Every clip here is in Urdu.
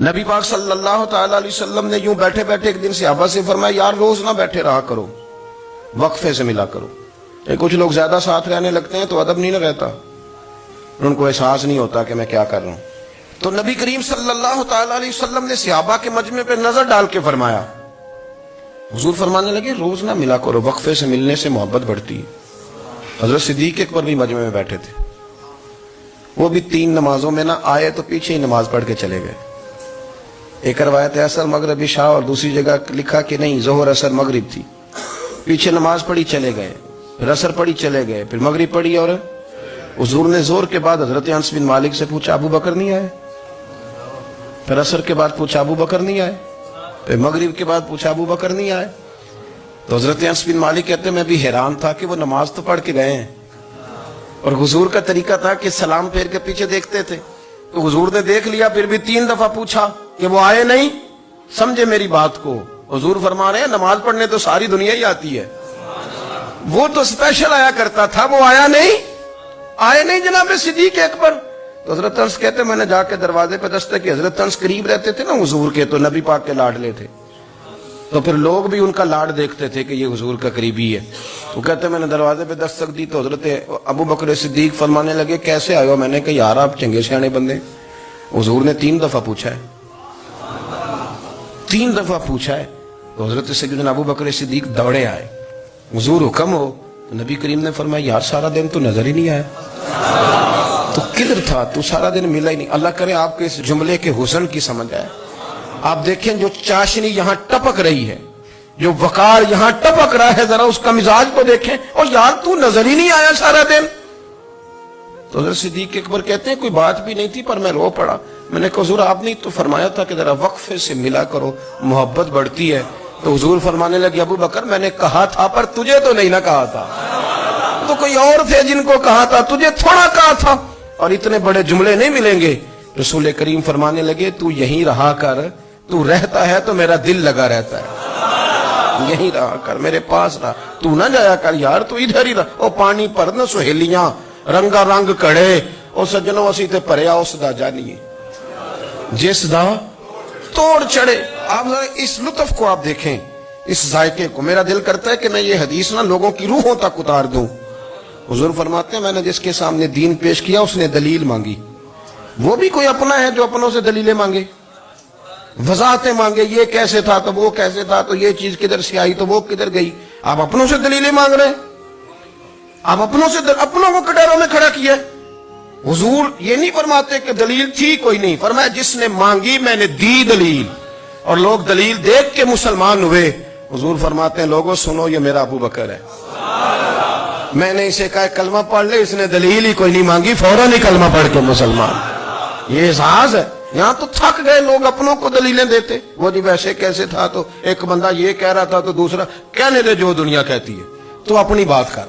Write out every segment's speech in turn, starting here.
نبی پاک صلی اللہ تعالی علیہ وسلم نے یوں بیٹھے بیٹھے ایک دن صحابہ سے فرمایا یار روز نہ بیٹھے رہا کرو، وقفے سے ملا کرو۔ کچھ لوگ زیادہ ساتھ رہنے لگتے ہیں تو ادب نہیں نہ رہتا، ان کو احساس نہیں ہوتا کہ میں کیا کر رہا ہوں۔ تو نبی کریم صلی اللہ تعالی علیہ وسلم نے صحابہ کے مجمع پہ نظر ڈال کے فرمایا، حضور فرمانے لگے روز نہ ملا کرو، وقفے سے ملنے سے محبت بڑھتی ہے۔ حضرت صدیق اکبر بھی مجمع میں بیٹھے تھے، وہ بھی 3 نمازوں میں نہ آئے تو پیچھے ہی نماز پڑھ کے چلے گئے۔ ایک روایت ہے عصر مغرب عشاء، اور دوسری جگہ لکھا کہ نہیں ظہر عصر مغرب تھی، پیچھے نماز پڑھی چلے گئے، پھر عصر پڑھی چلے گئے، پھر مغرب پڑھی، اور حضور نے زور کے بعد حضرت انس بن مالک سے پوچھا ابو بکر نہیں آئے؟ پھر عصر کے بعد پوچھا ابو بکر نہیں آئے؟ پھر مغرب کے بعد پوچھا ابو بکر نہیں آئے؟ تو حضرت انس بن مالک کہتے ہیں میں بھی حیران تھا کہ وہ نماز تو پڑھ کے گئے ہیں، اور حضور کا طریقہ تھا کہ سلام پھیر کے پیچھے دیکھتے تھے، تو حضور نے دیکھ لیا، پھر بھی 3 دفعہ پوچھا کہ وہ آئے نہیں؟ سمجھے میری بات کو؟ حضور فرما رہے ہیں نماز پڑھنے تو ساری دنیا ہی آتی ہے، وہ تو اسپیشل آیا کرتا تھا، وہ آیا نہیں؟ آئے نہیں جناب صدیق اکبر؟ تو حضرت انس کہتے ہیں میں نے جا کے دروازے پہ دستک کی، حضرت انس قریب رہتے تھے نا حضور کے، تو نبی پاک کے لاڈلے تھے، تو پھر لوگ بھی ان کا لاڈ دیکھتے تھے کہ یہ حضور کا قریبی ہے۔ وہ کہتے ہیں میں نے دروازے پہ دستک دی تو حضرت ابو بکر صدیق فرمانے لگے کیسے آئے ہو؟ میں نے کہا یار آپ چنگے سیانے بندے، حضور نے 3 دفعہ پوچھا ہے، 3 دفعہ پوچھا ہے۔ تو حضرت سیدنا ابو بکر صدیق دوڑے آئے، حضور حکم ہو؟ تو نبی کریم نے فرمایا یار سارا دن تو نظر ہی نہیں آیا، تو کدھر تھا تو؟ سارا دن ملا ہی نہیں۔ اللہ کرے آپ کے اس جملے کے حسن کی سمجھ آئے۔ آپ دیکھیں جو چاشنی یہاں ٹپک رہی ہے، جو وقار یہاں ٹپک رہا ہے، ذرا اس کا مزاج کو دیکھیں، اور یار تو نظر ہی نہیں آیا سارا دن۔ تو حضرت صدیق اکبر کہتے ہیں کوئی بات بھی نہیں تھی پر میں رو پڑا۔ میں نے کہا حضور آپ نے تو فرمایا تھا کہ ذرا وقفے سے ملا کرو، محبت بڑھتی ہے۔ تو حضور فرمانے لگے ابو بکر میں نے کہا تھا پر تجھے تو نہیں نہ کہا تھا، تو کوئی اور تھے جن کو کہا تھا، تجھے تھوڑا کہا تھا، اور اتنے بڑے جملے نہیں ملیں گے۔ رسول کریم فرمانے لگے تو یہیں رہا کر، تو رہتا ہے تو میرا دل لگا رہتا ہے، یہیں رہا کر، میرے پاس رہا، تو نہ جایا کر یار، تو ادھر ہی رہا۔ او پانی پر نہ سہیلیاں رنگا رنگ کڑے، او سجنوں اسی تے پریا اس دا جانیے جس دا توڑ چڑھے۔ آپ اس لطف کو آپ دیکھیں، اس ذائقے کو۔ میرا دل کرتا ہے کہ میں یہ حدیث نہ لوگوں کی روحوں تک اتار دوں۔ حضور فرماتے ہیں میں نے جس کے سامنے دین پیش کیا اس نے دلیل مانگی، وہ بھی کوئی اپنا ہے جو اپنوں سے دلیلیں مانگے، وضاحتیں مانگے، یہ کیسے تھا تو وہ کیسے تھا، تو یہ چیز کدھر سے آئی تو وہ کدھر گئی۔ آپ اپنوں سے دلیلیں مانگ رہے ہیں، آپ اپنوں سے اپنوں کو کٹوروں میں کھڑا کیا۔ حضور یہ نہیں فرماتے کہ دلیل تھی کوئی نہیں، فرمایا جس نے مانگی میں نے دی دلیل، اور لوگ دلیل دیکھ کے مسلمان ہوئے۔ حضور فرماتے ہیں لوگوں سنو یہ میرا ابو بکر ہے، میں نے اسے کہا کلمہ پڑھ لے، اس نے دلیل ہی کوئی نہیں مانگی، فوراً ہی کلمہ پڑھ کے مسلمان۔ یہ اعزاز ہے۔ یہاں تو تھک گئے لوگ اپنوں کو دلیلیں دیتے، وہ جی ویسے کیسے تھا، تو ایک بندہ یہ کہہ رہا تھا تو دوسرا کہنے دے جو دنیا کہتی ہے، تو اپنی بات کر،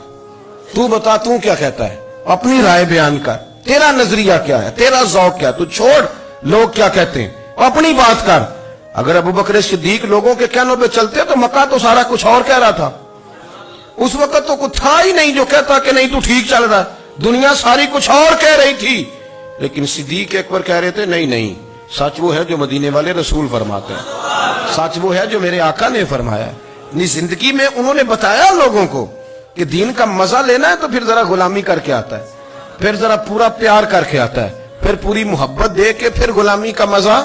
تو بتا تو کیا کہتا ہے، اپنی رائے بیان کر، تیرا نظریہ کیا ہے، تیرا ذوق کیا ہے، تو چھوڑ لوگ کیا کہتے ہیں، اپنی بات کر۔ اگر ابو بکر صدیق لوگوں کے کہنوں پہ چلتے تو مکہ تو سارا کچھ اور کہہ رہا تھا، اس وقت تو کچھ تھا ہی نہیں جو کہتا کہ نہیں تو ٹھیک چل رہا ہے، دنیا ساری کچھ اور کہہ رہی تھی، لیکن صدیق اکبر کہہ رہے تھے نہیں نہیں، سچ وہ ہے جو مدینے والے رسول فرماتے ہیں، سچ وہ ہے جو میرے آقا نے فرمایا ہے۔ اپنی زندگی میں انہوں نے بتایا لوگوں کو کہ دین کا مزہ لینا ہے تو پھر ذرا غلامی کر کے آتا ہے، پھر ذرا پورا پیار کر کے آتا ہے، پھر پوری محبت دے کے پھر غلامی کا مزہ